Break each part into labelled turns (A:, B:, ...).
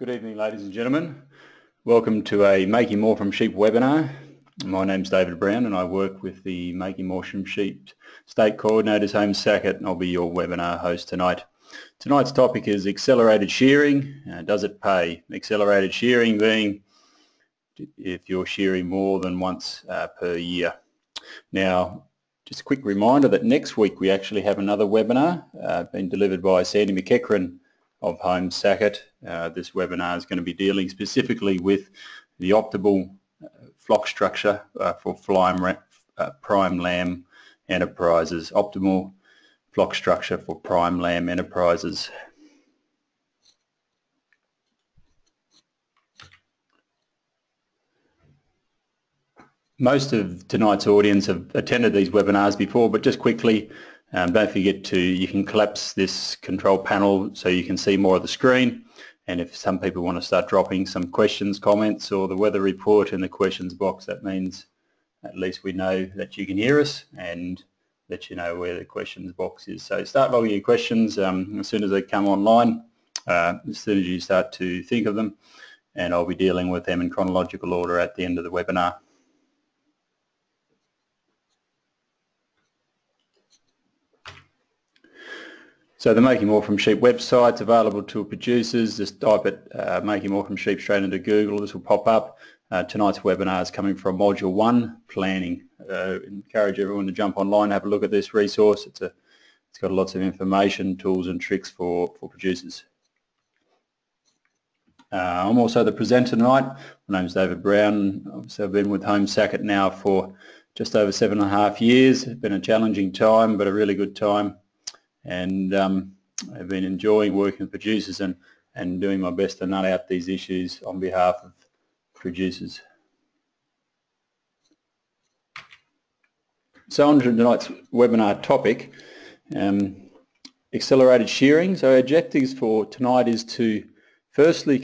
A: Good evening, ladies and gentlemen. Welcome to a Making More from Sheep webinar. My name's David Brown and I work with the Making More from Sheep State Coordinators Home Sackett, and I'll be your webinar host tonight. Tonight's topic is accelerated shearing. Does it pay? Accelerated shearing being if you're shearing more than once per year. Now, just a quick reminder that next week we actually have another webinar being delivered by Sandy McEachran of Home Sackett. This webinar is going to be dealing specifically with the optimal flock structure for prime lamb enterprises. Optimal flock structure for prime lamb enterprises. Most of tonight's audience have attended these webinars before, but just quickly, don't forget you can collapse this control panel so you can see more of the screen. And if some people want to start dropping some questions, comments, or the weather report in the questions box, that means at least we know that you can hear us and that you know where the questions box is. So start logging your questions as soon as they come online, as soon as you start to think of them, and I'll be dealing with them in chronological order at the end of the webinar. So the Making More from Sheep website's available to producers. Just type it Making More from Sheep straight into Google. This will pop up. Tonight's webinar is coming from Module 1, Planning. Encourage everyone to jump online, have a look at this resource. It's got lots of information, tools and tricks for producers. I'm also the presenter tonight. My name is David Brown. Obviously I've been with Home Sackett now for just over 7.5 years. It's been a challenging time, but a really good time. And I've been enjoying working with producers and doing my best to nut out these issues on behalf of producers. So on to tonight's webinar topic, accelerated shearing. So our objectives for tonight is to firstly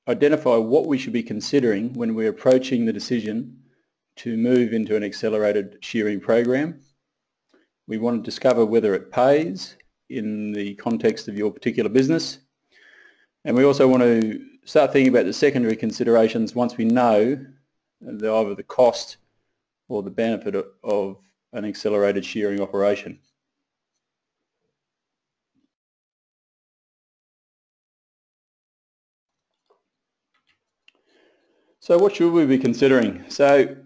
A: identify what we should be considering when we're approaching the decision to move into an accelerated shearing program. We want to discover whether it pays in the context of your particular business. And we also want to start thinking about the secondary considerations once we know either the cost or the benefit of an accelerated shearing operation. So what should we be considering? So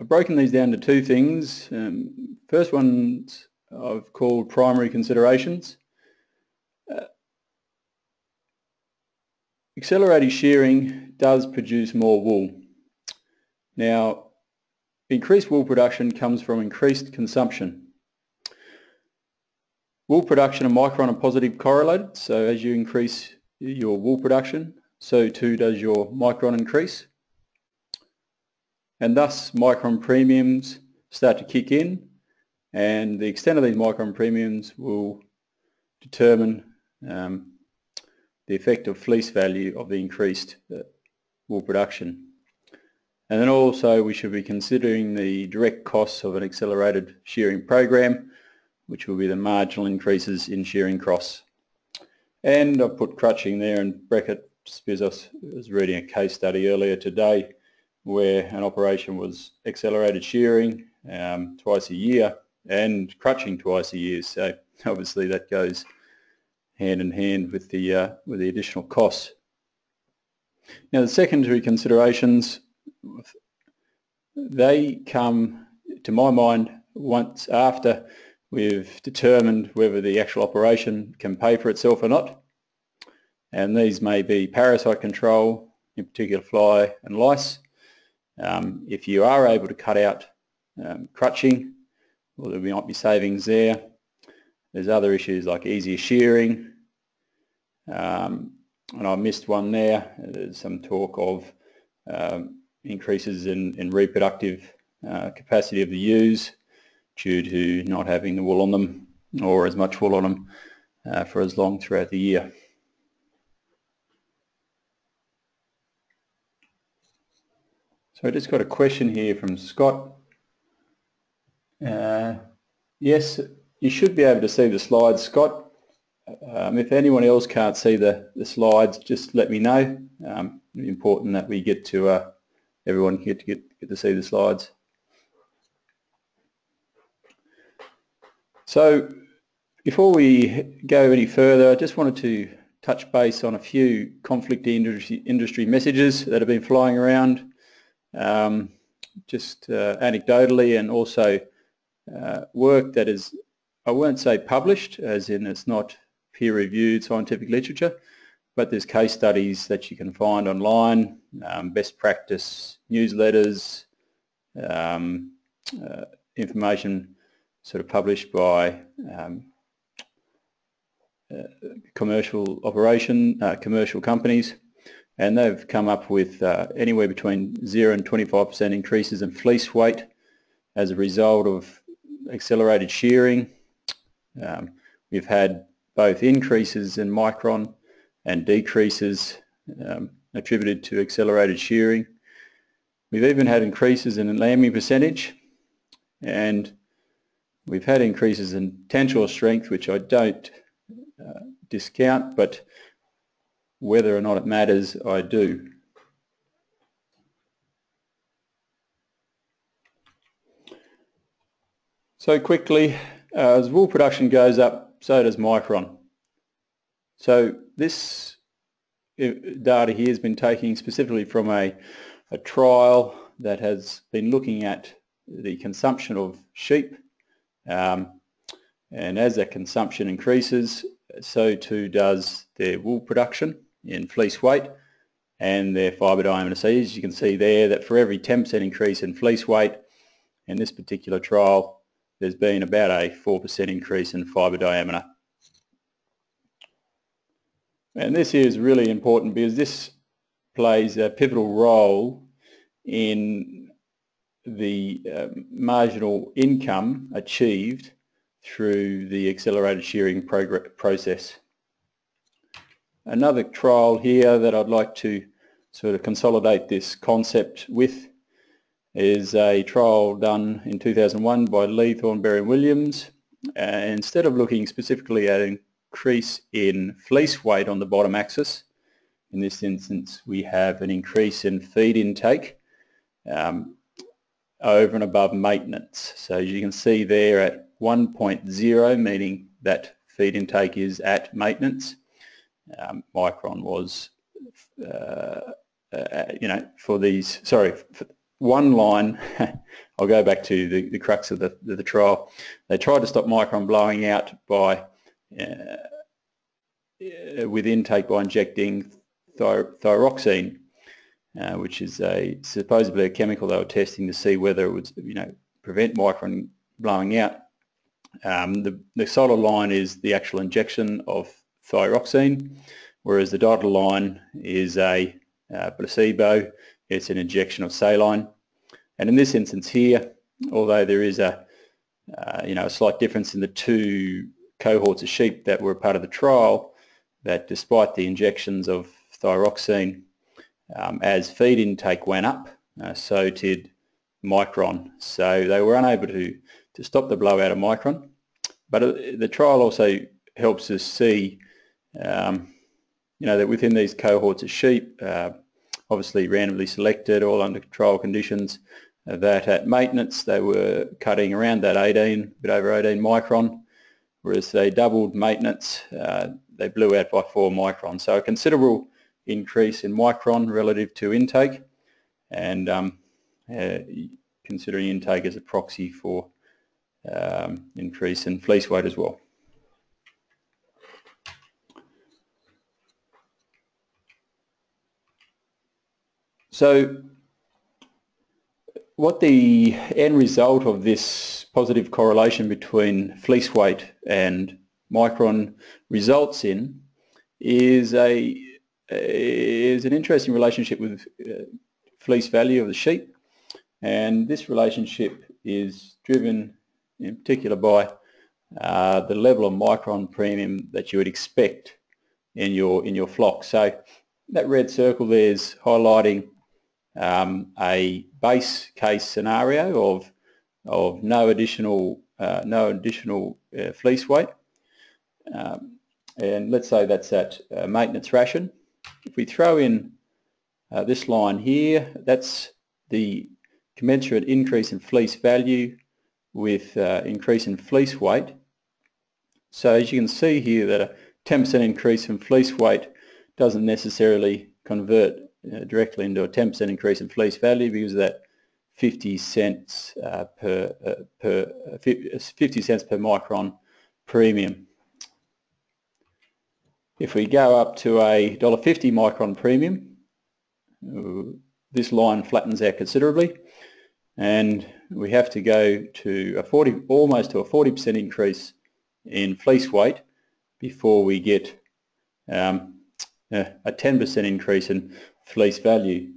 A: I've broken these down to two things. First one I've called primary considerations. Accelerated shearing does produce more wool. Now, increased wool production comes from increased consumption. Wool production and micron are positive correlated, so as you increase your wool production, so too does your micron increase. And thus micron premiums start to kick in, and the extent of these micron premiums will determine the effective fleece value of the increased wool production. And then also we should be considering the direct costs of an accelerated shearing program, which will be the marginal increases in shearing costs. And I've put crutching there in brackets because I was reading a case study earlier today where an operation was accelerated shearing twice a year and crutching twice a year. So obviously that goes hand in hand with the additional costs. Now the secondary considerations, they come to my mind once after we've determined whether the actual operation can pay for itself or not. And these may be parasite control, in particular fly and lice. If you are able to cut out crutching, well, there might be savings there. There's other issues like easier shearing, and I missed one there. There's some talk of increases in reproductive capacity of the ewes due to not having the wool on them or as much wool on them for as long throughout the year. So I just got a question here from Scott. Yes, you should be able to see the slides, Scott. If anyone else can't see the slides, just let me know. It's important that we get to everyone get to see the slides. So before we go any further, I just wanted to touch base on a few conflicting industry messages that have been flying around, just anecdotally, and also work that is, I won't say published, as in it's not peer-reviewed scientific literature, but there's case studies that you can find online, best practice newsletters, information sort of published by commercial companies, and they've come up with anywhere between 0 and 25% increases in fleece weight as a result of accelerated shearing. We've had both increases in micron and decreases attributed to accelerated shearing. We've even had increases in lambing percentage, and we've had increases in tensile strength, which I don't discount, but whether or not it matters, I do. So quickly, as wool production goes up, so does micron. So this data here has been taken specifically from a trial that has been looking at the consumption of sheep, and as that consumption increases, so too does their wool production in fleece weight and their fibre diameter. So as you can see there, that for every 10% increase in fleece weight in this particular trial, there's been about a 4% increase in fibre diameter. And this is really important because this plays a pivotal role in the marginal income achieved through the accelerated shearing process. Another trial here that I'd like to sort of consolidate this concept with is a trial done in 2001 by Lee, Thornberry and Williams. Instead of looking specifically at an increase in fleece weight on the bottom axis, in this instance we have an increase in feed intake over and above maintenance. So as you can see there at 1.0, meaning that feed intake is at maintenance, micron was, for these, sorry, for one line, I'll go back to the crux of the trial. They tried to stop micron blowing out by with intake by injecting thyroxine, which is supposedly a chemical they were testing to see whether it would, prevent micron blowing out. The solid line is the actual injection of thyroxine, whereas the dotted line is a placebo. It's an injection of saline. And in this instance here, although there is a slight difference in the two cohorts of sheep that were part of the trial, that despite the injections of thyroxine, as feed intake went up, so did micron. So they were unable to stop the blowout of micron. But the trial also helps us see, that within these cohorts of sheep, obviously randomly selected, all under control conditions, that at maintenance they were cutting around that 18, a bit over 18 micron, whereas they doubled maintenance, they blew out by 4 micron. So a considerable increase in micron relative to intake, and considering intake as a proxy for increase in fleece weight as well. So what the end result of this positive correlation between fleece weight and micron results in is an interesting relationship with fleece value of the sheep, and this relationship is driven in particular by the level of micron premium that you would expect in your flock. So that red circle there is highlighting a base case scenario of no additional fleece weight, and let's say that's at maintenance ration. If we throw in this line here, that's the commensurate increase in fleece value with increase in fleece weight. So as you can see here, that a 10% increase in fleece weight doesn't necessarily convert directly into a 10% increase in fleece value, because of that 50 cents per micron premium. If we go up to a $1.50 micron premium, this line flattens out considerably, and we have to go to almost to a 40% increase in fleece weight before we get a 10% increase in fleece value.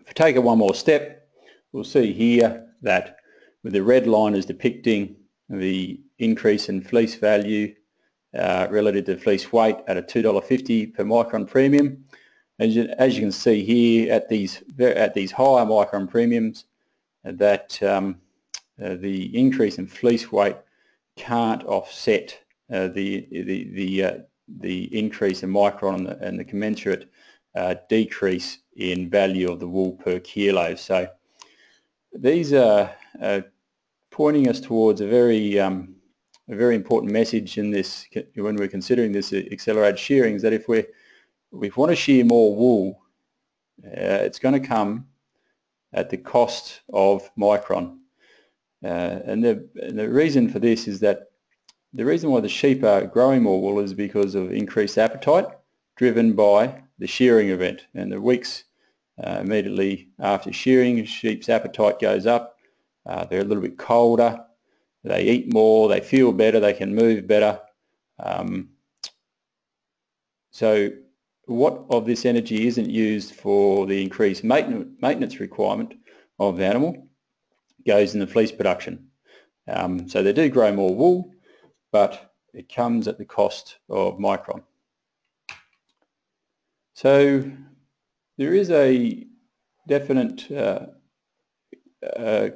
A: If we take it one more step, we'll see here that with the red line is depicting the increase in fleece value relative to fleece weight at a $2.50 per micron premium. As you can see here, at these higher micron premiums, that the increase in fleece weight can't offset the increase in micron and the commensurate decrease in value of the wool per kilo. So these are pointing us towards a very important message in this, when we're considering this accelerated shearing, is that if we want to shear more wool, it's going to come at the cost of micron. And the reason for this is that the reason why the sheep are growing more wool is because of increased appetite driven by the shearing event. And the weeks immediately after shearing, sheep's appetite goes up, they're a little bit colder, they eat more, they feel better, they can move better. So what of this energy isn't used for the increased maintenance requirement of the animal goes in the fleece production. So they do grow more wool, but it comes at the cost of micron. So there is a definite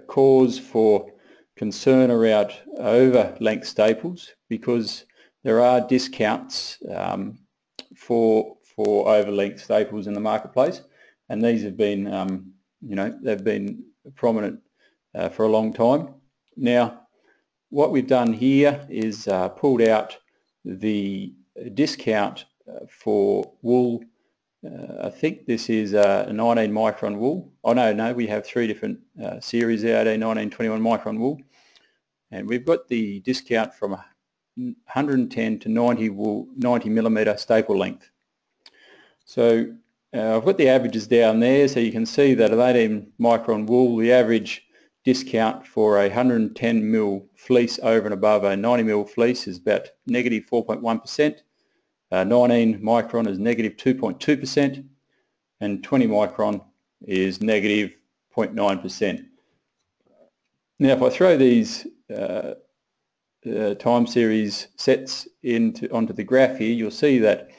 A: cause for concern around over-length staples, because there are discounts for over-length staples in the marketplace, and these have been, they've been prominent for a long time. Now, what we've done here is pulled out the discount for wool. I think this is a 19 micron wool. Oh no, we have three different series there, 18, 19, 21 micron wool, and we've got the discount from 110 to 90 millimeter staple length. So I've got the averages down there, so you can see that at 18 micron wool, the average discount for a 110 mil fleece over and above a 90 mil fleece is about negative 4.1%. 19 micron is negative 2.2%, and 20 micron is negative 0.9%. Now, if I throw these time series sets onto the graph here, you'll see that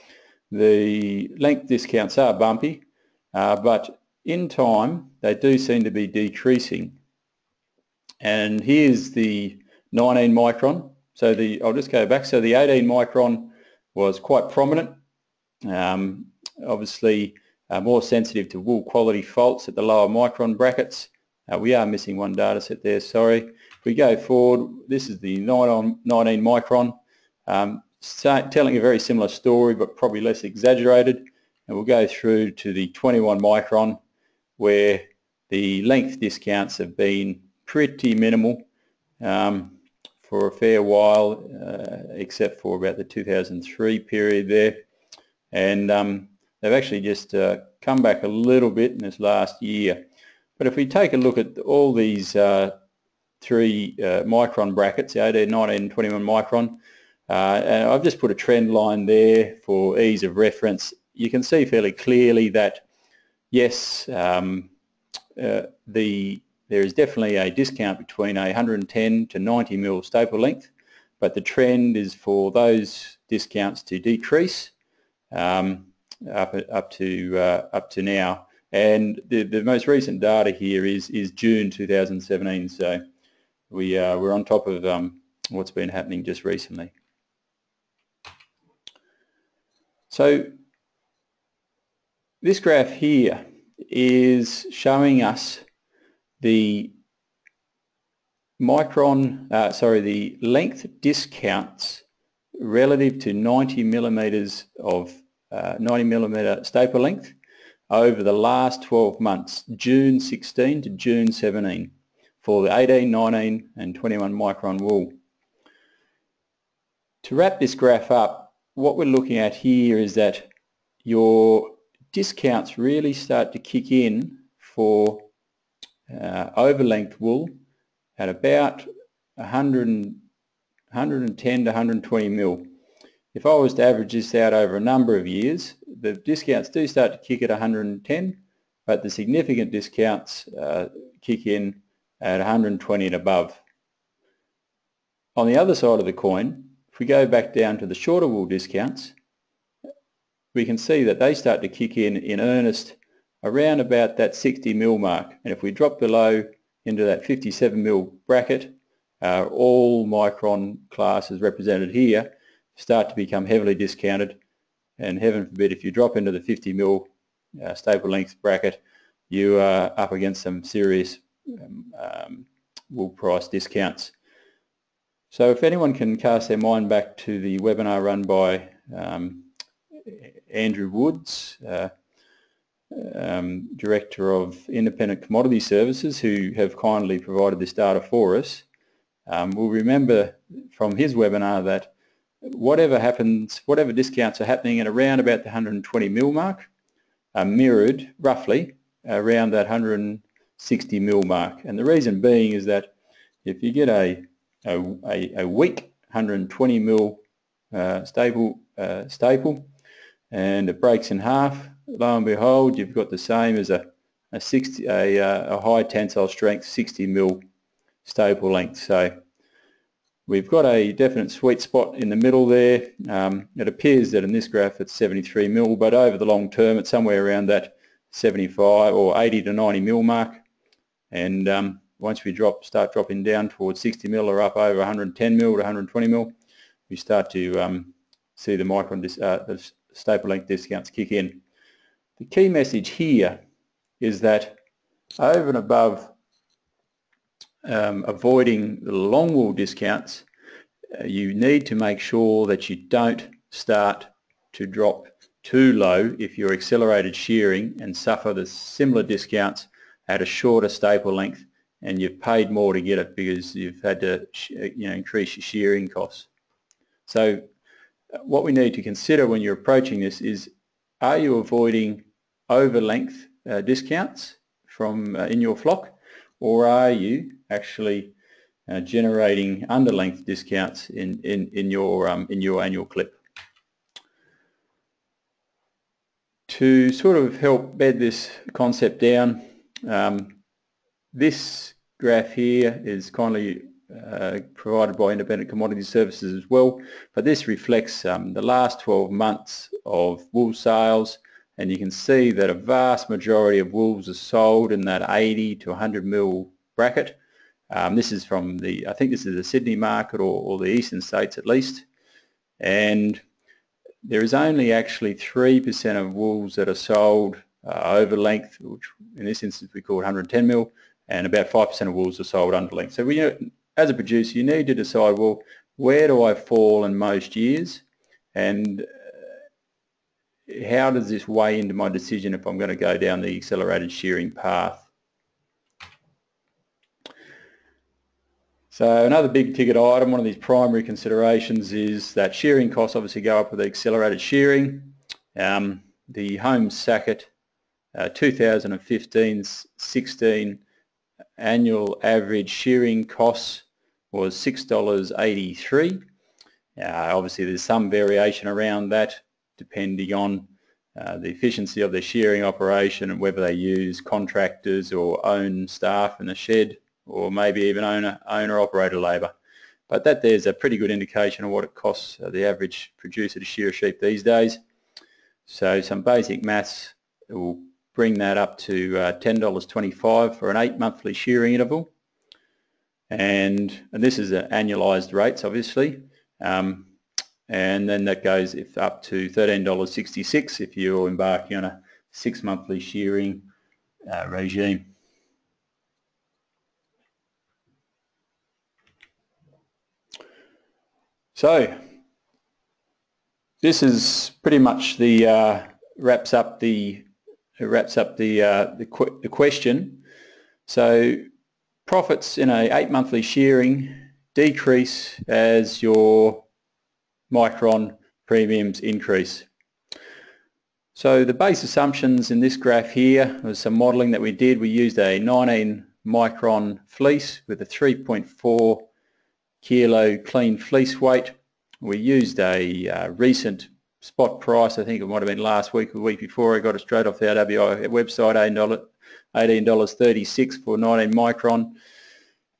A: the length discounts are bumpy, but in time they do seem to be decreasing. And here's the 19 micron. So I'll just go back. So the 18 micron was quite prominent, obviously more sensitive to wool quality faults at the lower micron brackets. We are missing one data set there, sorry. If we go forward, this is the 19 micron, telling a very similar story but probably less exaggerated, and we'll go through to the 21 micron, where the length discounts have been pretty minimal for a fair while, except for about the 2003 period there, and they've actually just come back a little bit in this last year. But if we take a look at all these three micron brackets, 18, 19, 21 micron, and I've just put a trend line there for ease of reference, you can see fairly clearly that yes, there is definitely a discount between a 110 to 90 mil staple length, but the trend is for those discounts to decrease up to now. And the most recent data here is June 2017, so we're on top of what's been happening just recently. So this graph here is showing us the the length discounts relative to 90 millimeters of 90 millimeter staple length over the last 12 months, June 16 to June 17, for the 18, 19 and 21 micron wool. To wrap this graph up, what we're looking at here is that your discounts really start to kick in for overlength wool at about 110 to 120 mil. If I was to average this out over a number of years, the discounts do start to kick at 110, but the significant discounts kick in at 120 and above. On the other side of the coin, if we go back down to the shorter wool discounts, we can see that they start to kick in earnest around about that 60 mil mark. And if we drop below into that 57 mil bracket, all micron classes represented here start to become heavily discounted, and heaven forbid if you drop into the 50 mil staple length bracket, you are up against some serious wool price discounts. So if anyone can cast their mind back to the webinar run by Andrew Woods, Director of Independent Commodity Services, who have kindly provided this data for us, will remember from his webinar that whatever happens, whatever discounts are happening at around about the 120 mil mark are mirrored roughly around that 160 mil mark. And the reason being is that if you get a weak 120 mil staple and it breaks in half, lo and behold, you've got the same as a high tensile strength 60 mil staple length. So we've got a definite sweet spot in the middle there. It appears that in this graph it's 73 mil, but over the long term it's somewhere around that 75 or 80 to 90 mil mark. And once we start dropping down towards 60 mil or up over 110 mil to 120 mil, we start to see the micron the staple length discounts kick in. The key message here is that over and above avoiding the long wool discounts, you need to make sure that you don't start to drop too low if you're accelerated shearing and suffer the similar discounts at a shorter staple length, and you've paid more to get it because you've had to increase your shearing costs. So what we need to consider when you're approaching this is, are you avoiding over length discounts from in your flock, or are you actually generating under length discounts in your annual clip? To sort of help bed this concept down, this graph here is kindly provided by Independent Commodity Services as well, but this reflects the last 12 months of wool sales, and you can see that a vast majority of wools are sold in that 80 to 100 mil bracket. This is from I think this is the Sydney market or the eastern states at least, and there is only actually 3% of wools that are sold over length, which in this instance we call 110 mil, and about 5% of wools are sold under length. So as a producer, you need to decide, well, where do I fall in most years, and how does this weigh into my decision if I'm going to go down the accelerated shearing path? So another big ticket item, one of these primary considerations, is that shearing costs obviously go up with the accelerated shearing. The Home Sackett 2015-16 annual average shearing costs was $6.83. Obviously there's some variation around that depending on the efficiency of their shearing operation and whether they use contractors or own staff in the shed, or maybe even owner-operator labour. But there's a pretty good indication of what it costs the average producer to shear a sheep these days. So some basic maths will bring that up to $10.25 for an 8 monthly shearing interval. And this is annualised rates, obviously. And and then that goes up to $13.66 if you're embarking on a 6-monthly shearing regime. So this is pretty much the wraps up the question. So profits in a 8-monthly shearing decrease as your micron premiums increase. So the base assumptions in this graph here was some modelling that we did. We used a 19 micron fleece with a 3.4 kilo clean fleece weight. We used a recent spot price, I think it might have been last week or the week before. I got it straight off the RWI website, $18.36 for 19 micron.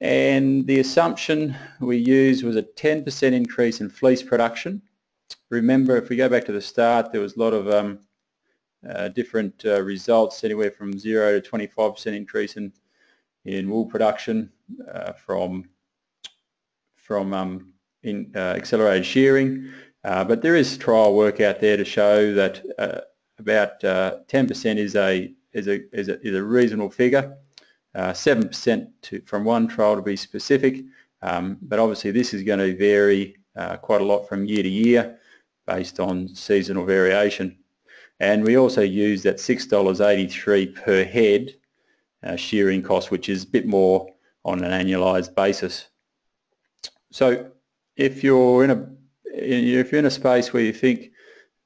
A: And the assumption we used was a 10% increase in fleece production. Remember, if we go back to the start, there was a lot of different results, anywhere from 0 to 25% increase in wool production from accelerated shearing. But there is trial work out there to show that about 10% is a reasonable figure. 7% from one trial to be specific, but obviously this is going to vary quite a lot from year to year based on seasonal variation. And we also use that $6.83 per head shearing cost, which is a bit more on an annualized basis. So if you're in a space where you think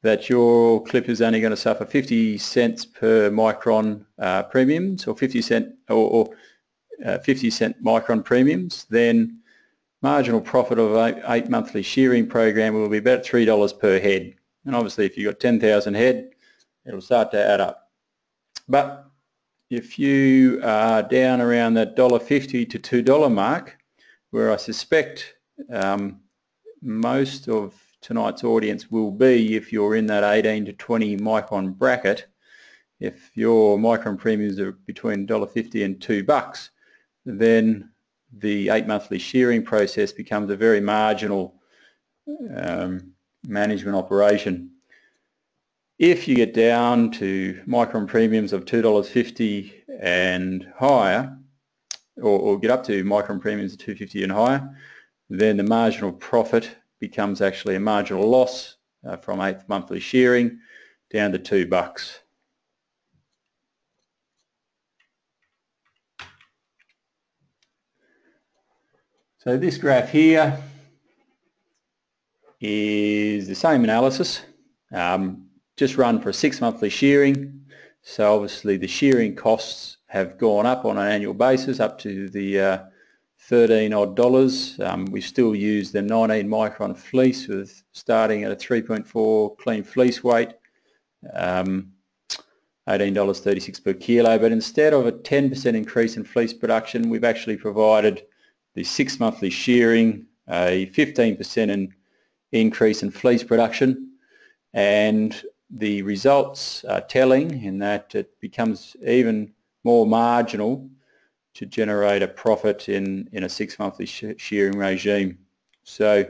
A: that your clip is only going to suffer 50 cents per micron premiums, or 50 cent micron premiums, then marginal profit of an 8-monthly shearing program will be about $3 per head. And obviously if you've got 10,000 head, it'll start to add up. But if you are down around that $1.50 to $2 mark, where I suspect most of tonight's audience will be, if you're in that 18 to 20 micron bracket, if your micron premiums are between $1.50 and $2, then the 8-monthly shearing process becomes a very marginal management operation. If you get down to micron premiums of $2.50 and higher, or get up to micron premiums of $2.50 and higher, then the marginal profit becomes actually a marginal loss from 8th monthly shearing down to $2. So this graph here is the same analysis, just run for a 6-monthly shearing. So obviously the shearing costs have gone up on an annual basis up to the $13 odd. We still use the 19 micron fleece with starting at a 3.4 clean fleece weight, $18.36 per kilo. But instead of a 10% increase in fleece production, we've actually provided the 6-monthly shearing a 15% increase in fleece production, and the results are telling in that it becomes even more marginal to generate a profit in a 6-monthly shearing regime. So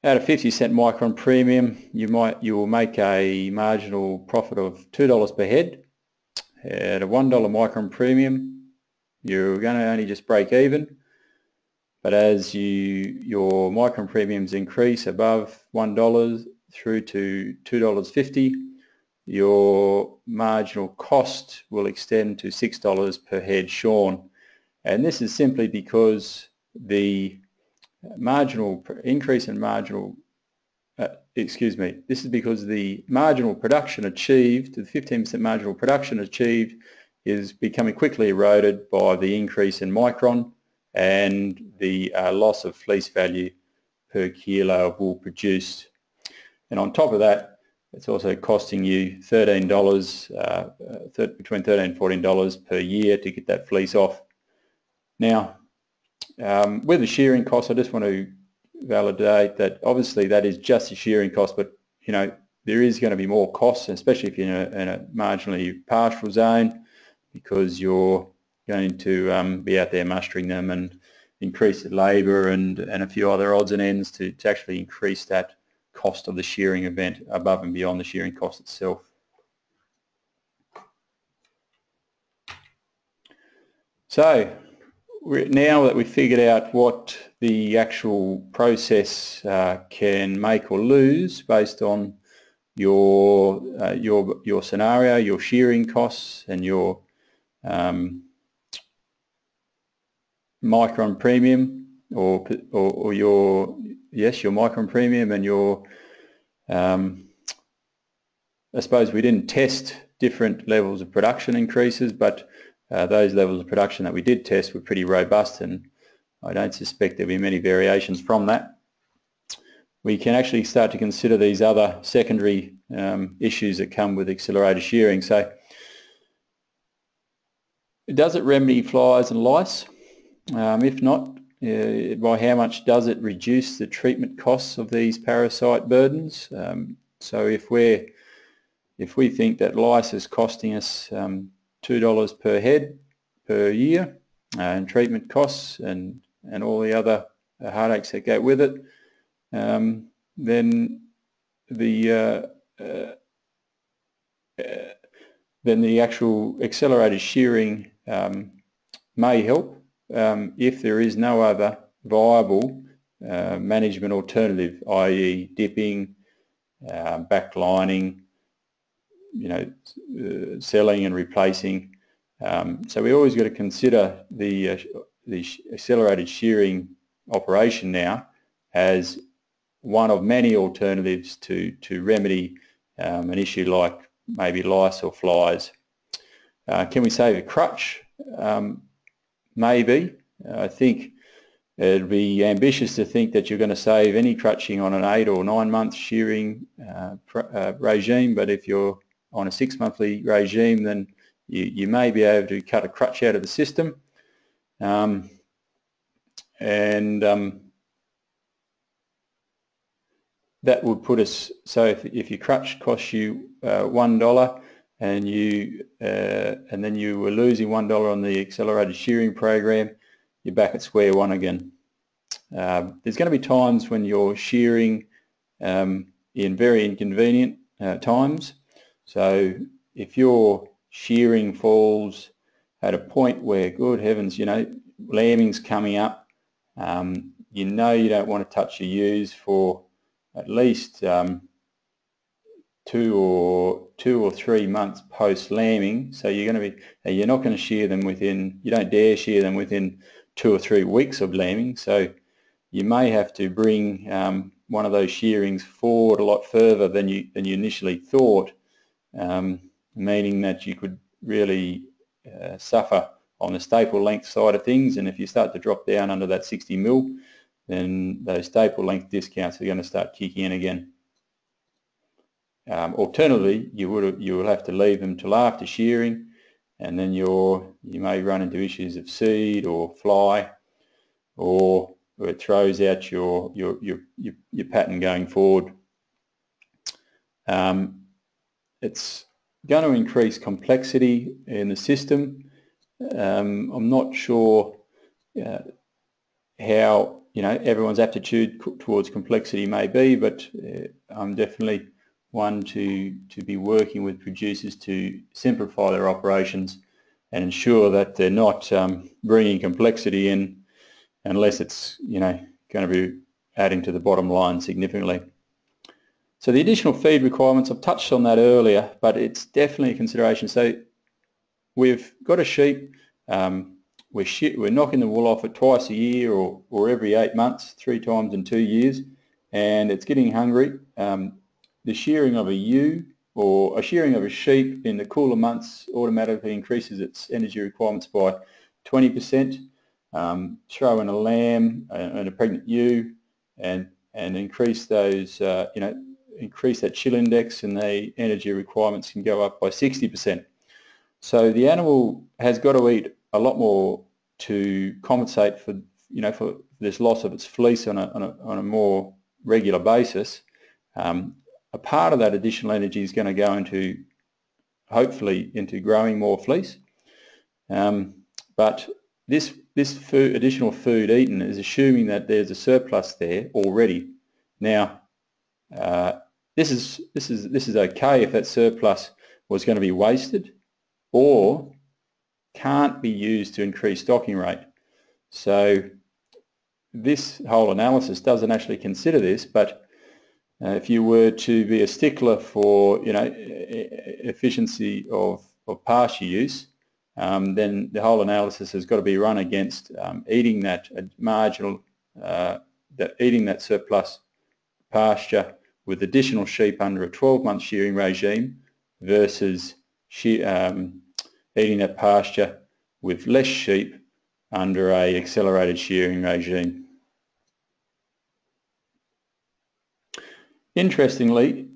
A: at a 50-cent micron premium, you will make a marginal profit of $2 per head. At a $1 micron premium, you're going to only just break even. But as your micron premiums increase above $1 through to $2.50, your marginal cost will extend to $6 per head shorn. And this is simply because the marginal increase in marginal, this is because the marginal production achieved, the 15% marginal production achieved, is becoming quickly eroded by the increase in micron and the loss of fleece value per kilo of wool produced. And on top of that, it's also costing you $13, between $13 and $14 per year to get that fleece off. Now, with the shearing cost, I just want to validate that obviously that is just a shearing cost, but you know, there is going to be more costs, especially if you're in a marginally pastoral zone, because you're going to be out there mustering them and increase the labour and a few other odds and ends to actually increase that cost of the shearing event above and beyond the shearing cost itself. So now that we've figured out what the actual process can make or lose based on your scenario, your shearing costs and your micron premium or your micron premium and your I suppose we didn't test different levels of production increases, but those levels of production that we did test were pretty robust, and I don't suspect there'll be many variations from that. We can actually start to consider these other secondary issues that come with accelerated shearing. So, does it remedy flies and lice? If not, by how much does it reduce the treatment costs of these parasite burdens? So if we think that lice is costing us $2 per head per year and treatment costs and all the other heartaches that go with it, then the actual accelerated shearing may help if there is no other viable management alternative, i.e. dipping, backlining, selling and replacing. So we always got to consider the accelerated shearing operation now as one of many alternatives to remedy an issue like maybe lice or flies. Can we save a crutch? Maybe. I think it'd be ambitious to think that you're going to save any crutching on an 8 or 9 month shearing regime, but if you're on a 6-monthly regime, then you may be able to cut a crutch out of the system. That would put us, so if your crutch costs you $1 and then you were losing $1 on the accelerated shearing program, you're back at square one again. There's going to be times when you're shearing in very inconvenient times. So if your shearing falls at a point where, good heavens, lambing's coming up, you don't want to touch your ewes for at least 2 or 3 months post lambing. So you're not going to shear them within, you don't dare shear them within 2 or 3 weeks of lambing. So you may have to bring one of those shearings forward a lot further than you initially thought, meaning that you could really suffer on the staple length side of things. And if you start to drop down under that 60 mil, then those staple length discounts are going to start kicking in again. Alternatively, you will have to leave them till after shearing, and then you may run into issues of seed or fly, or it throws out your pattern going forward. It's going to increase complexity in the system. I'm not sure how everyone's aptitude towards complexity may be, but I'm definitely one to be working with producers to simplify their operations and ensure that they're not bringing complexity in unless it's going to be adding to the bottom line significantly. So the additional feed requirements, I've touched on that earlier, but it's definitely a consideration. So we've got a sheep, we're knocking the wool off it twice a year or every 8 months, 3 times in 2 years, and it's getting hungry. The shearing of a ewe or a shearing of a sheep in the cooler months automatically increases its energy requirements by 20%. Throw in a lamb and a pregnant ewe and increase those, increase that chill index, and the energy requirements can go up by 60%. So the animal has got to eat a lot more to compensate for for this loss of its fleece on a more regular basis. A part of that additional energy is going to go into, hopefully, into growing more fleece. But this this additional food eaten is assuming that there's a surplus there already. Now, this is okay if that surplus was going to be wasted or can't be used to increase stocking rate. So this whole analysis doesn't actually consider this, but if you were to be a stickler for efficiency of pasture use, then the whole analysis has got to be run against eating that eating that surplus pasture with additional sheep under a 12-month shearing regime versus eating that pasture with less sheep under a accelerated shearing regime. Interestingly,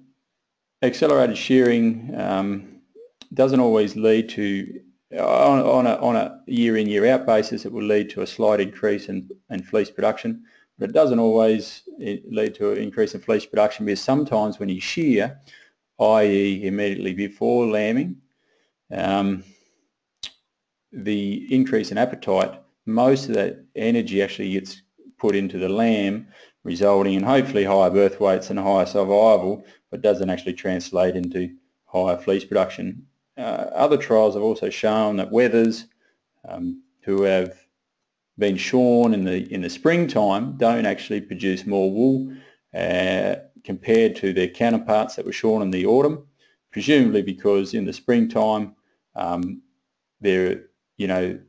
A: accelerated shearing doesn't always lead to, on a year-in, year-out basis, it will lead to a slight increase in fleece production, but it doesn't always lead to an increase in fleece production, because sometimes when you shear, i.e. immediately before lambing, the increase in appetite, most of that energy actually gets put into the lamb, resulting in hopefully higher birth weights and higher survival, but doesn't actually translate into higher fleece production. Other trials have also shown that wethers who have been shorn in the springtime don't actually produce more wool compared to their counterparts that were shorn in the autumn, presumably because in the springtime they're eating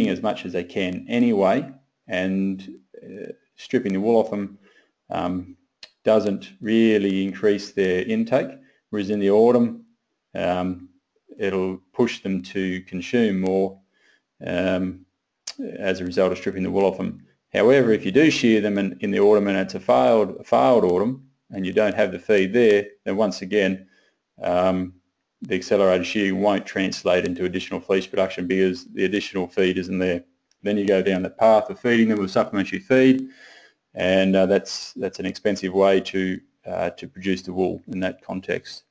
A: as much as they can anyway, and stripping the wool off them doesn't really increase their intake, whereas in the autumn it'll push them to consume more as a result of stripping the wool off them. However, if you do shear them in the autumn and it's a failed autumn and you don't have the feed there, then once again the accelerated shearing won't translate into additional fleece production because the additional feed isn't there. Then you go down the path of feeding them with supplementary feed, and that's an expensive way to produce the wool in that context.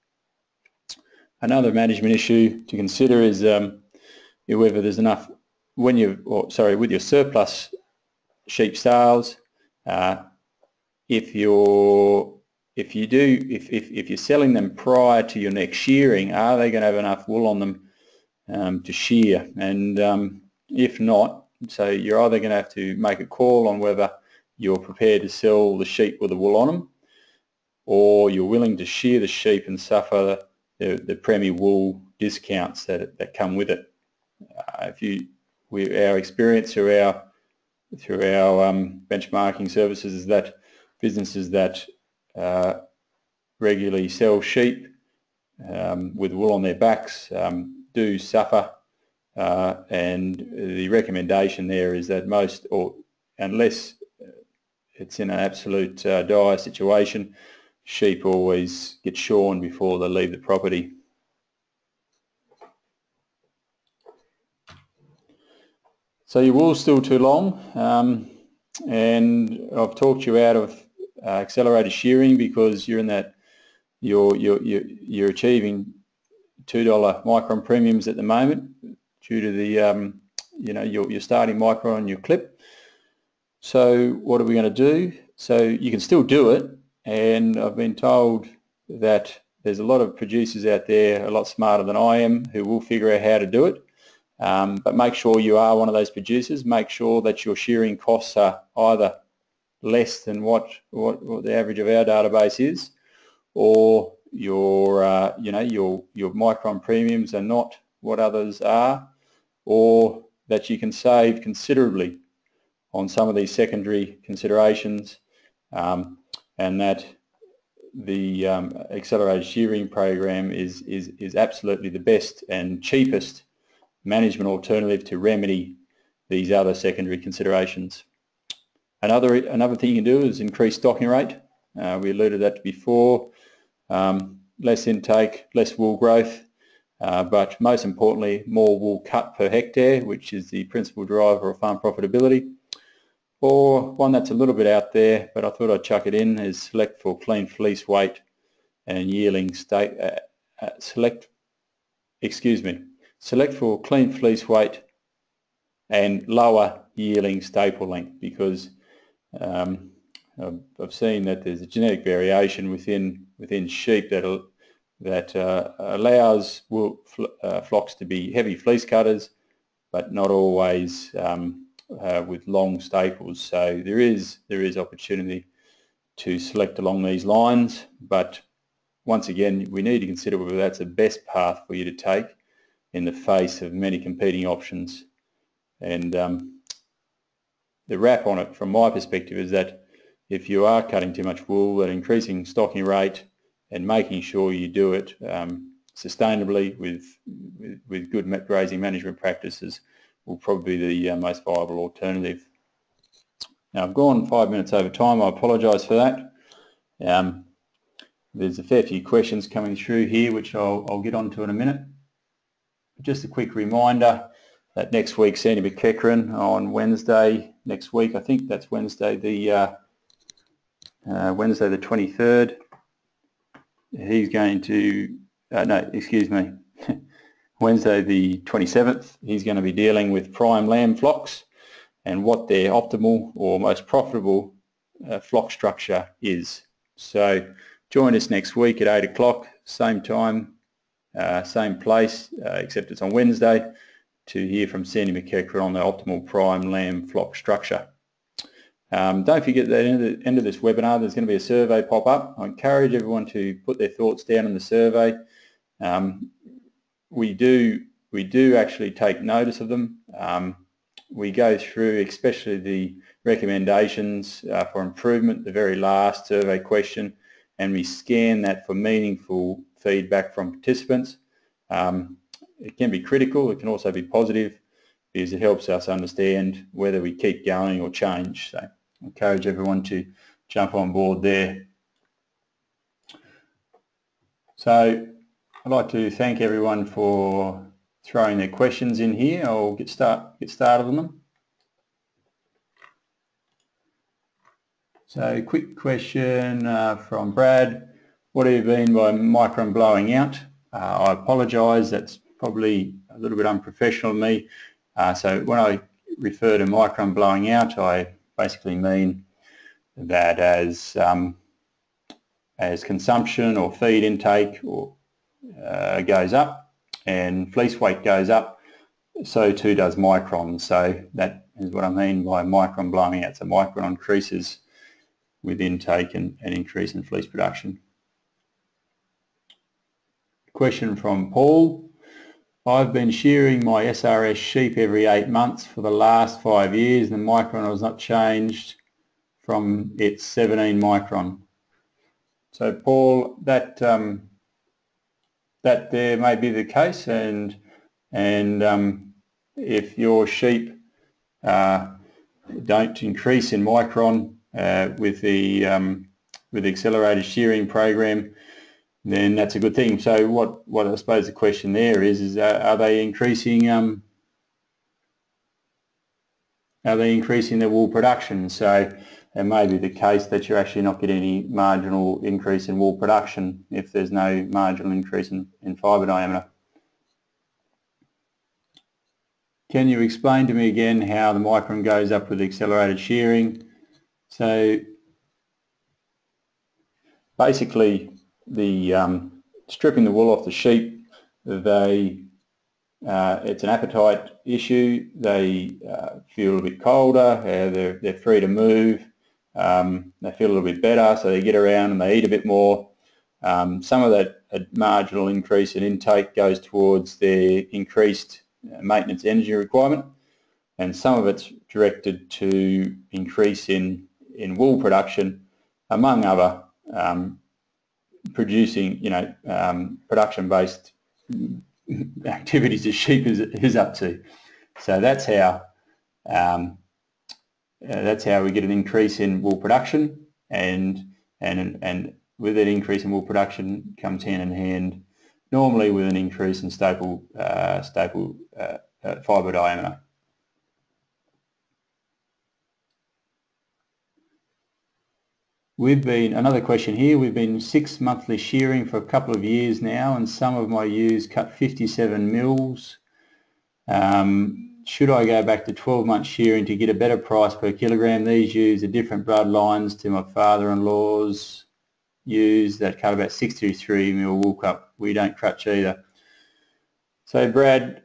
A: Another management issue to consider is whether there's enough with your surplus sheep sales. If you're selling them prior to your next shearing, are they going to have enough wool on them to shear? And if not, so you're either going to have to make a call on whether you're prepared to sell the sheep with the wool on them, or you're willing to shear the sheep and suffer the Premier wool discounts that come with it. Our experience through our benchmarking services is that businesses that regularly sell sheep with wool on their backs do suffer, and the recommendation there is that unless it's in an absolute dire situation, sheep always get shorn before they leave the property. So your wool's still too long, and I've talked you out of accelerated shearing because you're in that you're achieving $2 micron premiums at the moment due to the your starting micron and your clip. So what are we going to do? So you can still do it, and I've been told that there's a lot of producers out there a lot smarter than I am who will figure out how to do it. But make sure you are one of those producers. Make sure that your shearing costs are either less than what the average of our database is, or your micron premiums are not what others are, or that you can save considerably on some of these secondary considerations, and that the accelerated shearing program is absolutely the best and cheapest management alternative to remedy these other secondary considerations. Another thing you can do is increase stocking rate. We alluded to that before. Less intake, less wool growth, but most importantly, more wool cut per hectare, which is the principal driver of farm profitability. Or one that's a little bit out there, but I thought I'd chuck it in, is select for clean fleece weight and yielding select for clean fleece weight and lower yielding staple length, because I've seen that there's a genetic variation within sheep that allows flocks to be heavy fleece cutters, but not always with long staples. So there is opportunity to select along these lines, but once again we need to consider whether that's the best path for you to take in the face of many competing options. And the wrap on it from my perspective is that if you are cutting too much wool, that increasing stocking rate and making sure you do it sustainably with good grazing management practices will probably be the most viable alternative. Now, I've gone 5 minutes over time. I apologise for that. There's a fair few questions coming through here, which I'll get onto in a minute. Just a quick reminder that next week Sandy McEachran on Wednesday next week, I think that's Wednesday the 23rd, he's going to Wednesday the 27th, he's going to be dealing with prime lamb flocks and what their optimal or most profitable flock structure is. So join us next week at 8 o'clock, same time, same place, except it's on Wednesday, to hear from Sandy McEachran on the optimal prime lamb flock structure. Don't forget that at the end of this webinar there's going to be a survey pop up. I encourage everyone to put their thoughts down in the survey. We do actually take notice of them. We go through especially the recommendations for improvement, the very last survey question, and we scan that for meaningful feedback from participants. It can be critical, it can also be positive, because it helps us understand whether we keep going or change. So I encourage everyone to jump on board there. So I'd like to thank everyone for throwing their questions in here. I'll get started on them. So quick question from Brad. What do you mean by micron blowing out? I apologise, that's probably a little bit unprofessional of me. So when I refer to micron blowing out, I basically mean that as consumption or feed intake goes up and fleece weight goes up, so too does micron. So that is what I mean by micron blowing out. So micron increases with intake and increase in fleece production. Question from Paul. I've been shearing my SRS sheep every 8 months for the last 5 years, and the micron has not changed from its 17 micron. So Paul, that there may be the case, and if your sheep don't increase in micron with the accelerated shearing program, then that's a good thing. So what I suppose the question there is are they increasing their wool production? So it may be the case that you're actually not getting any marginal increase in wool production if there's no marginal increase in fibre diameter. Can you explain to me again how the micron goes up with accelerated shearing? So basically, the stripping the wool off the sheep, it's an appetite issue. They feel a bit colder, they're free to move, they feel a little bit better, so they get around and they eat a bit more. Some of that marginal increase in intake goes towards their increased maintenance energy requirement, and some of it's directed to increase in wool production, among other producing, production-based activities that sheep is up to. So that's how we get an increase in wool production, and with that increase in wool production comes hand in hand normally with an increase in staple fibre diameter. Another question here, we've been 6 monthly shearing for a couple of years now, and some of my ewes cut 57 mils. should I go back to 12-month shearing to get a better price per kilogram? These use a different bloodlines to my father-in-law's use that cut about 63 mil wool cut. We don't crutch either. So Brad,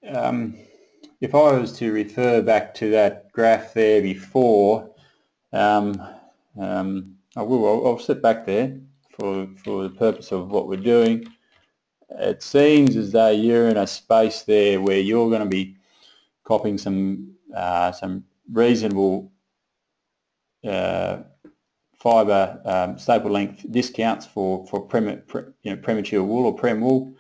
A: if I was to refer back to that graph there before, I'll sit back there for the purpose of what we're doing. It seems as though you're in a space there where you're going to be copping some reasonable fibre staple length discounts for premature wool or prem wool,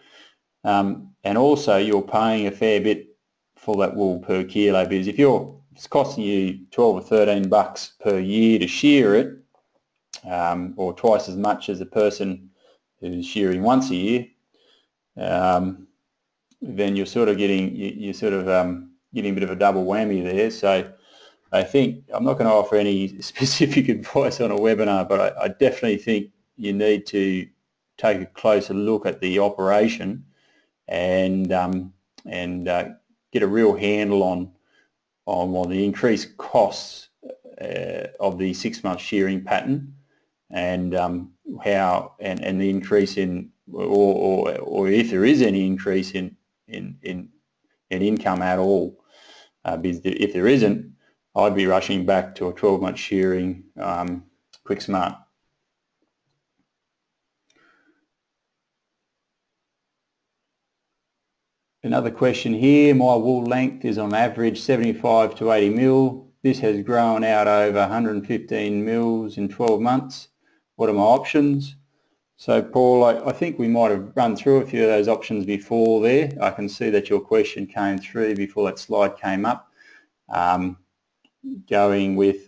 A: and also you're paying a fair bit for that wool per kilo, because if it's costing you 12 or 13 bucks per year to shear it, or twice as much as a person who's shearing once a year, then you're sort of getting getting a bit of a double whammy there. So I think I'm not going to offer any specific advice on a webinar, but I definitely think you need to take a closer look at the operation and get a real handle on the increased costs of the 6-month shearing pattern, and how and the increase in or if there is any increase in income at all. Because if there isn't, I'd be rushing back to a 12-month shearing quick smart. Another question here, my wool length is on average 75 to 80 mil. This has grown out over 115 mils in 12 months. What are my options? So Paul, I think we might have run through a few of those options before there. I can see that your question came through before that slide came up. Going with,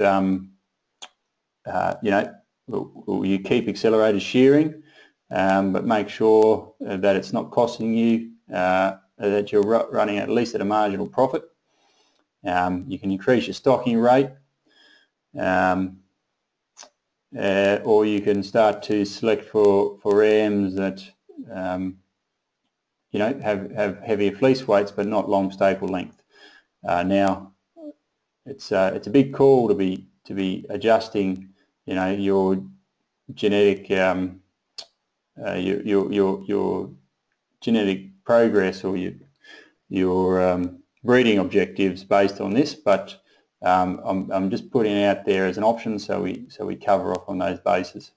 A: you keep accelerated shearing, but make sure that it's not costing you, that you're running at least at a marginal profit. You can increase your stocking rate, or you can start to select for rams that have heavier fleece weights but not long staple length. Now it's a big call to be adjusting your genetic your genetic progress or your breeding objectives based on this, but I'm just putting it out there as an option so we cover off on those bases.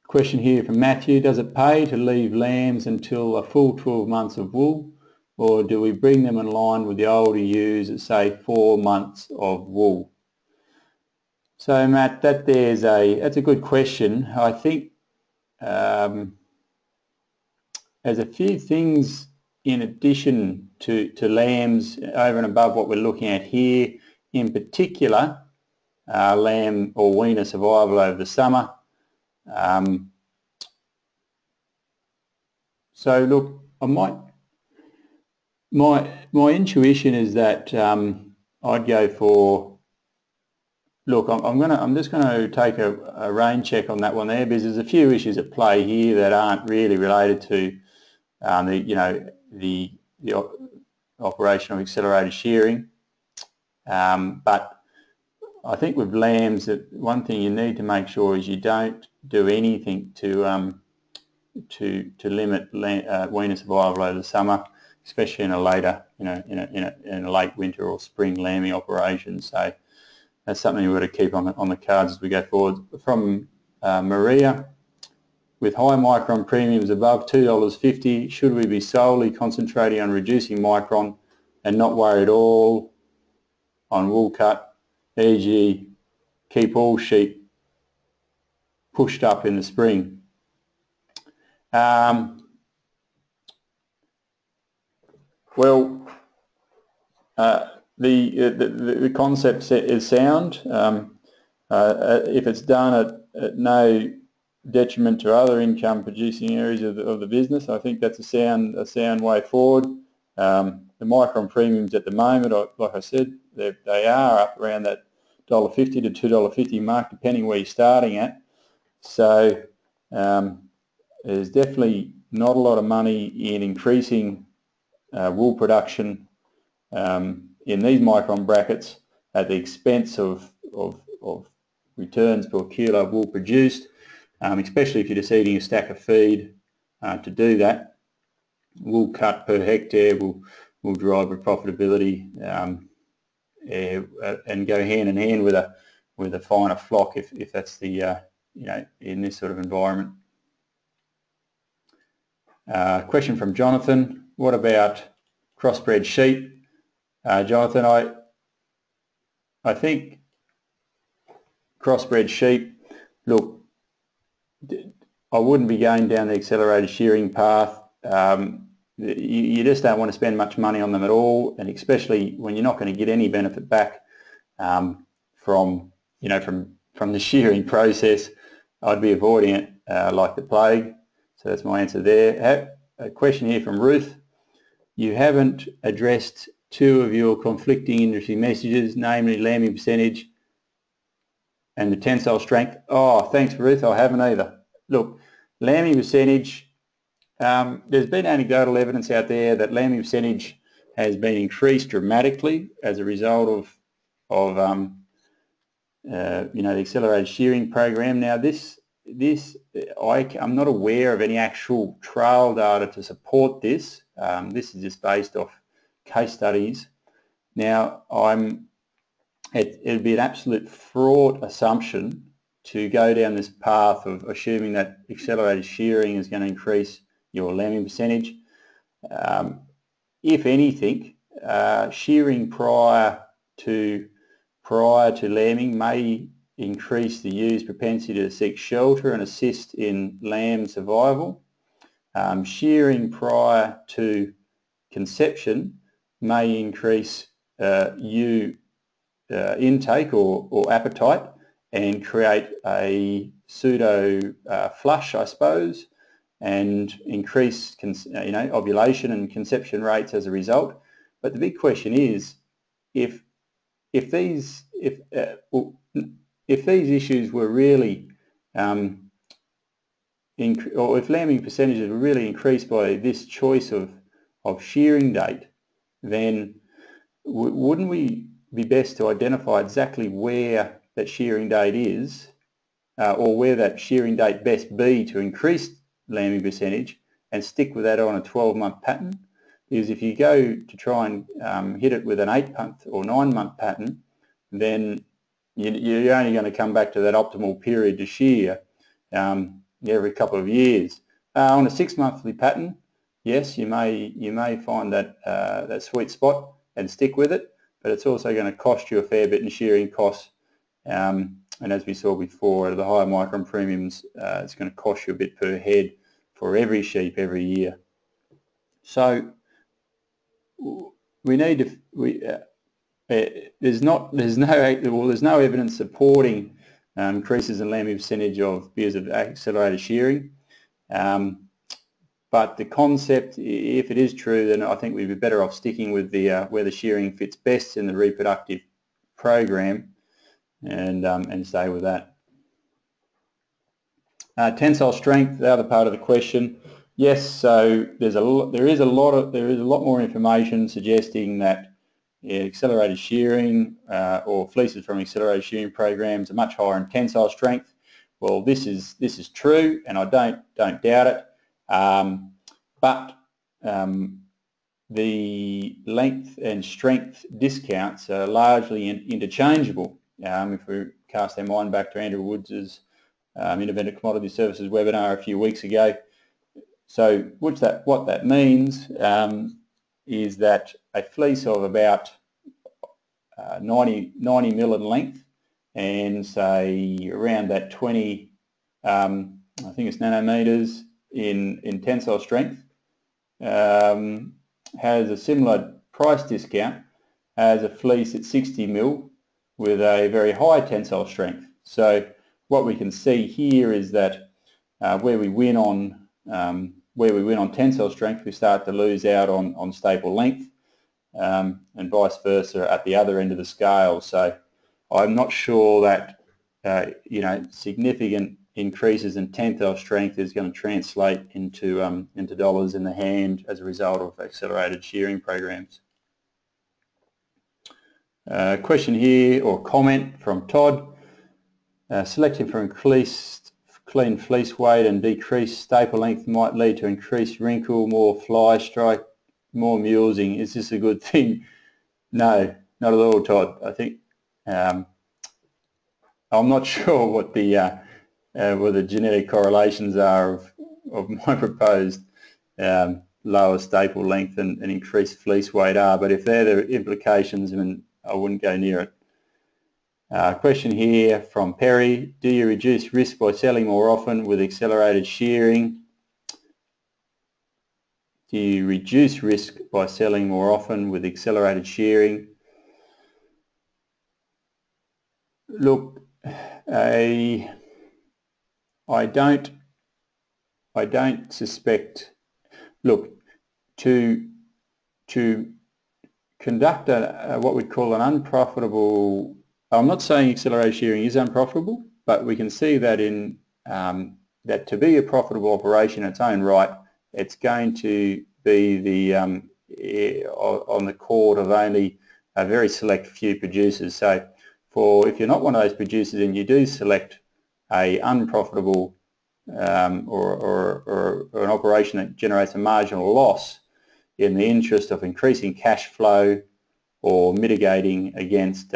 A: Question here from Matthew, does it pay to leave lambs until a full 12 months of wool, or do we bring them in line with the older ewes at say 4 months of wool? So Matt, that's a good question. I think there's a few things in addition to lambs over and above what we're looking at here, in particular lamb or weaner survival over the summer. So look, my intuition is that I'd go for, look, I'm just going to take a rain check on that one there, because there's a few issues at play here that aren't really related to the operation of accelerated shearing. But I think with lambs, that one thing you need to make sure is you don't do anything to limit weaner survival over the summer, especially in a later, in a late winter or spring lambing operation. So that's something we've got to keep on the cards as we go forward. From Maria, with high micron premiums above $2.50, should we be solely concentrating on reducing micron and not worry at all on wool cut, e.g. keep all sheep pushed up in the spring? Well, the concept is sound. If it's done at no detriment to other income producing areas of the business, I think that's a sound way forward. The micron premiums at the moment, like I said, they are up around that $1.50 to $2.50 mark, depending where you're starting at. So there's definitely not a lot of money in increasing wool production in these micron brackets at the expense of returns per kilo of wool produced, especially if you're just eating a stack of feed to do that. Wool cut per hectare will drive the profitability and go hand in hand with a finer flock if that's the in this sort of environment. Question from Jonathan: what about crossbred sheep? Jonathan, I think crossbred sheep, look, I wouldn't be going down the accelerated shearing path. You just don't want to spend much money on them at all, and especially when you're not going to get any benefit back from the shearing process. I'd be avoiding it like the plague. So that's my answer there. A question here from Ruth: you haven't addressed two of your conflicting industry messages, namely lambing percentage and the tensile strength. Oh, thanks, Ruth. I haven't either. Look, lambing percentage, there's been anecdotal evidence out there that lambing percentage has been increased dramatically as a result of the accelerated shearing program. Now, I'm not aware of any actual trial data to support this. This is just based off case studies. Now, it'd be an absolute fraught assumption to go down this path of assuming that accelerated shearing is going to increase your lambing percentage. If anything, shearing prior to lambing may increase the ewe's propensity to seek shelter and assist in lamb survival. Shearing prior to conception may increase ewe intake or appetite and create a pseudo flush, I suppose, and increase ovulation and conception rates as a result. But the big question is, if these issues were really or if lambing percentages were really increased by this choice of shearing date, then wouldn't we be best to identify exactly where that shearing date is, or where that shearing date best be to increase lambing percentage, and stick with that on a 12-month pattern? Because if you go to try and hit it with an 8-month or 9-month pattern, then you're only going to come back to that optimal period to shear every couple of years. On a 6-monthly pattern, yes, you may find that sweet spot and stick with it, but it's also going to cost you a fair bit in shearing costs. And as we saw before, at the higher micron premiums, it's going to cost you a bit per head for every sheep every year. So we need to. There's no evidence supporting increases in lambing percentage because of accelerated shearing. But the concept, if it is true, then I think we'd be better off sticking with where the shearing fits best in the reproductive program, and stay with that. Tensile strength, the other part of the question. Yes, so there is a lot more information suggesting that accelerated shearing or fleeces from accelerated shearing programs are much higher in tensile strength. Well, this is true, and I don't doubt it. But the length and strength discounts are largely interchangeable. If we cast our mind back to Andrew Woods' Independent Commodity Services webinar a few weeks ago. So what that means is that a fleece of about 90 mil in length and say around that 20, I think it's nanometers in tensile strength, has a similar price discount as a fleece at 60 mil with a very high tensile strength. So what we can see here is that where we win on tensile strength, we start to lose out on staple length, and vice versa at the other end of the scale. So I'm not sure that significant increases in tensile strength is going to translate into dollars in the hand as a result of accelerated shearing programs. Question here, or comment from Todd. Selecting for increased clean fleece weight and decreased staple length might lead to increased wrinkle, more fly strike, more mulesing. Is this a good thing? No, not at all, Todd. I think I'm not sure what the genetic correlations are of my proposed lower staple length and increased fleece weight are, but if they're the implications, then I wouldn't go near it. Question here from Perry. Do you reduce risk by selling more often with accelerated shearing? Do you reduce risk by selling more often with accelerated shearing? Look, I don't suspect. Look, to conduct what we'd call an unprofitable. I'm not saying accelerated shearing is unprofitable, but we can see that in that to be a profitable operation in its own right, it's going to be the on the court of only a very select few producers. So, if you're not one of those producers and you do select a unprofitable or an operation that generates a marginal loss in the interest of increasing cash flow or mitigating against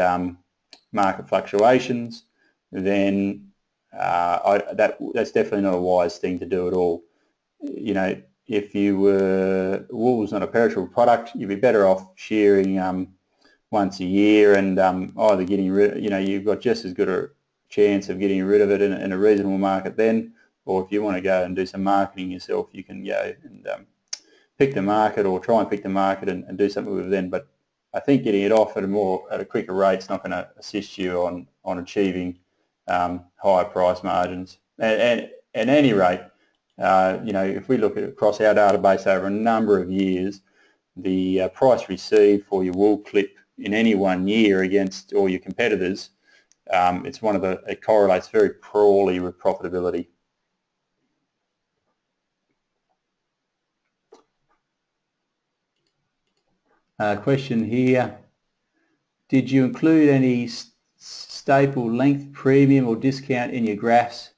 A: market fluctuations, then that's definitely not a wise thing to do at all. You know, if wool's not a perishable product, you'd be better off shearing once a year and either getting rid, you've got just as good a chance of getting rid of it in a reasonable market then, or if you want to go and do some marketing yourself, you can go and pick the market or try and pick the market and do something with it then. But I think getting it off at a quicker rate is not going to assist you on achieving higher price margins. And at any rate, if we look at across our database over a number of years, the price received for your wool clip in any one year against all your competitors, it correlates very poorly with profitability. Question here. Did you include any staple length premium or discount in your graphs?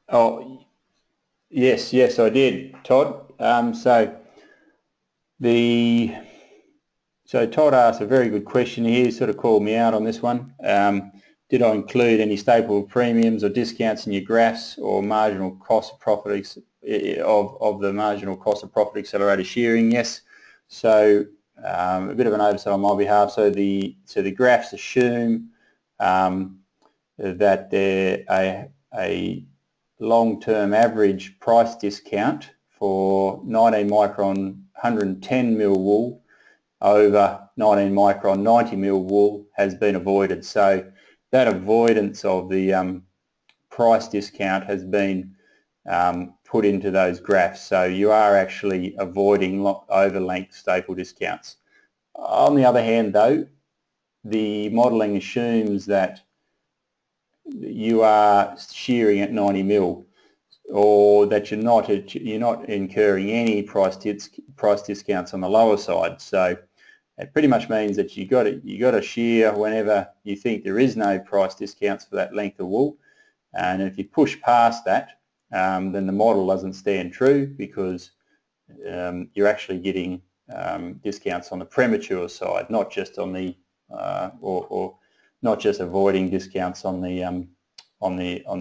A: Oh, yes, I did, Todd. So Todd asked a very good question here. He sort of called me out on this one. Did I include any staple premiums or discounts in your graphs or marginal cost of profit of the marginal cost of profit accelerated shearing? Yes. So a bit of an oversight on my behalf. So the graphs assume that they're a long-term average price discount for 19 micron 110 mil wool over 19 micron 90 mil wool has been avoided. So that avoidance of the price discount has been put into those graphs. So you are actually avoiding over-length staple discounts. On the other hand, though, the modelling assumes that you are shearing at 90 mil, or that you're not incurring any price discounts on the lower side. So it pretty much means that you got to shear whenever you think there is no price discounts for that length of wool, and if you push past that, then the model doesn't stand true, because you're actually getting discounts on the premature side, not just on the or not just avoiding discounts on the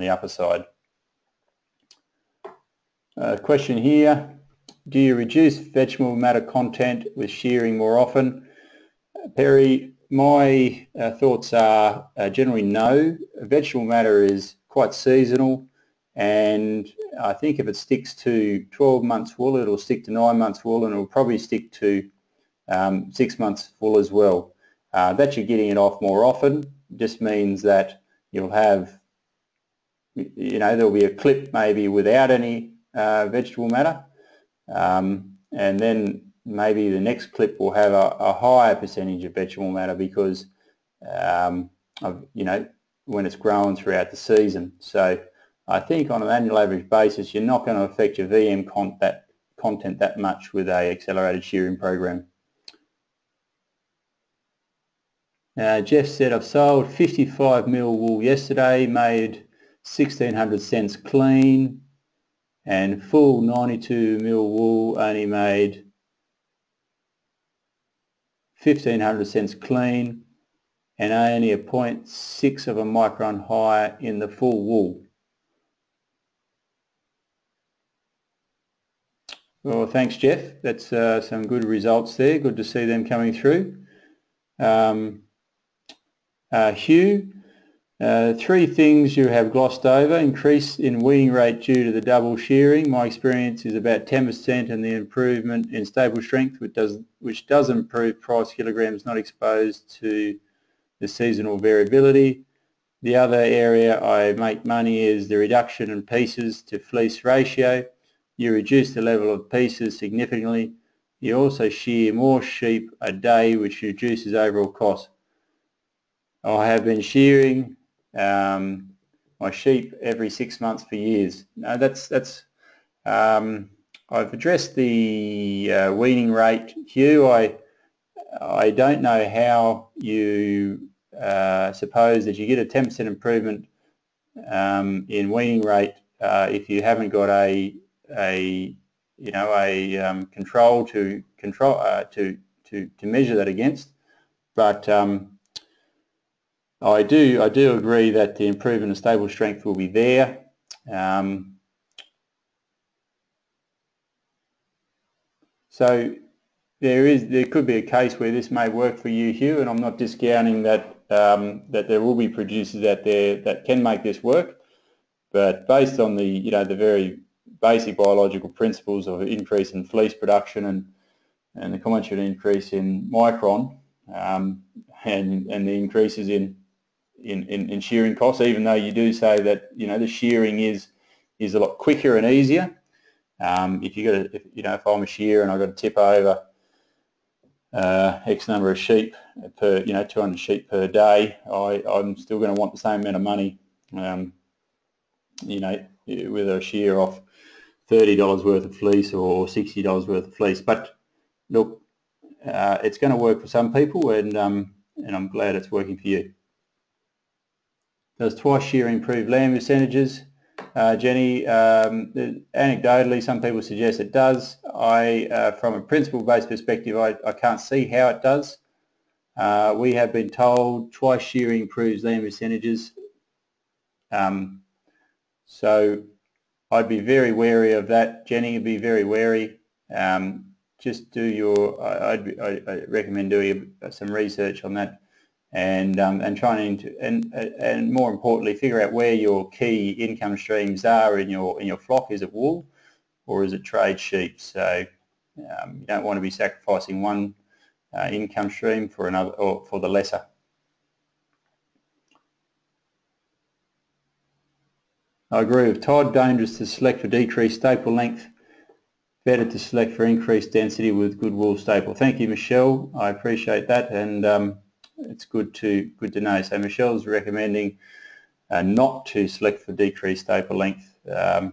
A: upper side. Question here. Do you reduce vegetable matter content with shearing more often? Perry, my thoughts are generally no. Vegetable matter is quite seasonal, and I think if it sticks to 12 months wool, it'll stick to 9 months wool, and it'll probably stick to 6 months wool as well. That you're getting it off more often just means that you'll have, there'll be a clip maybe without any vegetable matter, and then maybe the next clip will have a higher percentage of vegetable matter, because when it's grown throughout the season. So I think on an annual average basis, you're not going to affect your VM content that much with a accelerated shearing program. Jeff said, I've sold 55 mil wool yesterday, made 1600 cents clean, and full 92 mil wool only made 1500 cents clean, and only a 0.6 of a micron higher in the full wool. Well, thanks, Jeff. That's some good results there. Good to see them coming through. Hugh, 3 things you have glossed over: increase in weaning rate due to the double shearing. My experience is about 10%, and the improvement in stable strength, which does improve price kilograms not exposed to the seasonal variability. The other area I make money is the reduction in pieces to fleece ratio. You reduce the level of pieces significantly. You also shear more sheep a day, which reduces overall cost. I have been shearing my sheep every 6 months for years. No, I've addressed the weaning rate, Hugh. I don't know how you suppose that you get a 10% improvement in weaning rate if you haven't got a control to measure that against. But I do agree that the improvement in stable strength will be there. So there could be a case where this may work for you, Hugh, and I'm not discounting that that there will be producers out there that can make this work. But based on the the very basic biological principles of increase in fleece production and the commensurate increase in micron and the increases in shearing costs, even though you do say that the shearing is a lot quicker and easier. If I'm a shearer and I've got to tip over X number of sheep per 200 sheep per day, I'm still going to want the same amount of money. Whether I shear off $30 worth of fleece or $60 worth of fleece. But look, it's going to work for some people, and I'm glad it's working for you. Does twice shearing improve lamb percentages? Jenny, anecdotally, some people suggest it does. From a principle-based perspective, I can't see how it does. We have been told twice shearing improves lamb percentages. So I'd be very wary of that, Jenny. Be very wary. Just do your. I recommend doing some research on that, and trying to and more importantly, figure out where your key income streams are in your flock. Is it wool, or is it trade sheep? So you don't want to be sacrificing one income stream for another, or for the lesser. I agree with Todd. Dangerous to select for decreased staple length. Better to select for increased density with good wool staple. Thank you, Michelle. I appreciate that, and it's good to know. So Michelle's recommending not to select for decreased staple length, and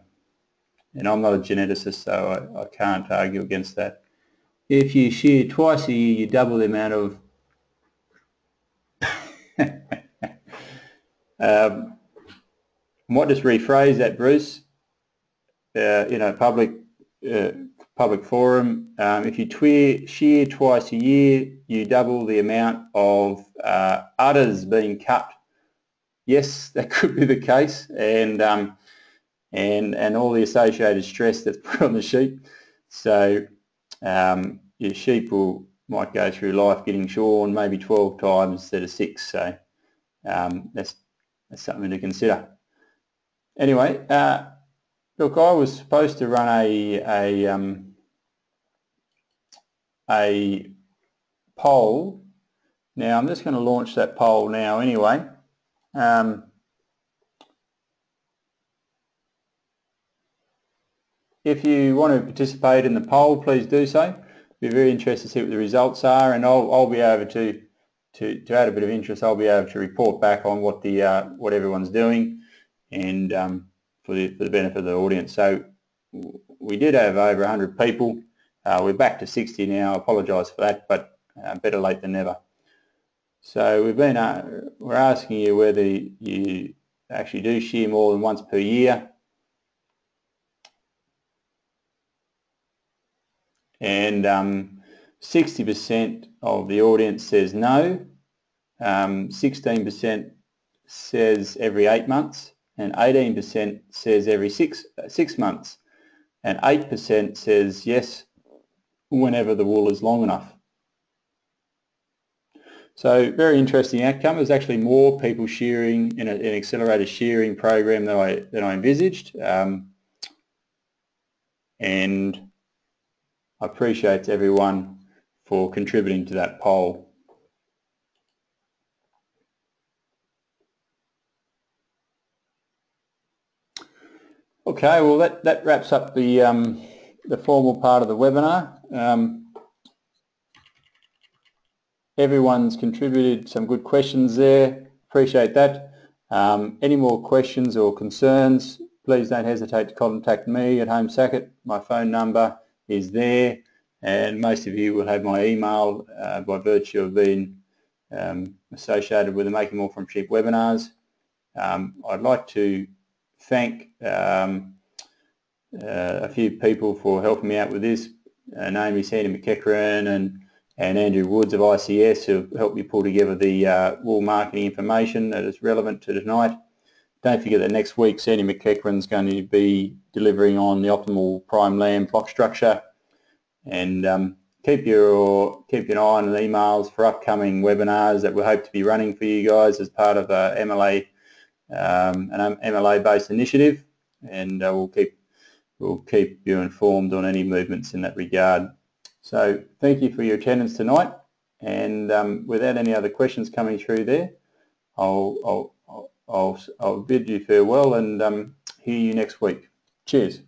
A: I'm not a geneticist, so I can't argue against that. If you shear twice a year, you double the amount of might just rephrase that, Bruce. Public forum. If you shear twice a year, you double the amount of udders being cut. Yes, that could be the case, and all the associated stress that's put on the sheep. So your sheep might go through life getting shorn maybe 12 times instead of 6. So that's something to consider. Anyway, look, I was supposed to run a poll. Now I'm just going to launch that poll now anyway. If you want to participate in the poll, please do so. Be very interested to see what the results are, and I'll be able to to add a bit of interest, I'll be able to report back on what what everyone's doing, and for the benefit of the audience. So we did have over 100 people. We're back to 60 now. I apologise for that, but better late than never. So we're asking you whether you actually do shear more than once per year, and 60% of the audience says no, 16% says every 8 months, and 18% says every six months, and 8% says yes whenever the wool is long enough. So very interesting outcome. There's actually more people shearing in an accelerated shearing program than I envisaged, and I appreciate everyone for contributing to that poll. Okay, well that wraps up the formal part of the webinar. Everyone's contributed some good questions there. Appreciate that. Any more questions or concerns, please don't hesitate to contact me at Home Sacket. My phone number is there, and most of you will have my email by virtue of being associated with the Making More from Sheep webinars. I'd like to thank a few people for helping me out with this, namely Sandy McEachran and Andrew Woods of ICS, who have helped me pull together the wool marketing information that is relevant to tonight. Don't forget that next week Sandy McEachran's going to be delivering on the optimal prime lamb flock structure, and keep an eye on the emails for upcoming webinars that we hope to be running for you guys as part of an MLA-based initiative, and we'll keep you informed on any movements in that regard. So thank you for your attendance tonight, and without any other questions coming through there, I'll bid you farewell and hear you next week. Cheers.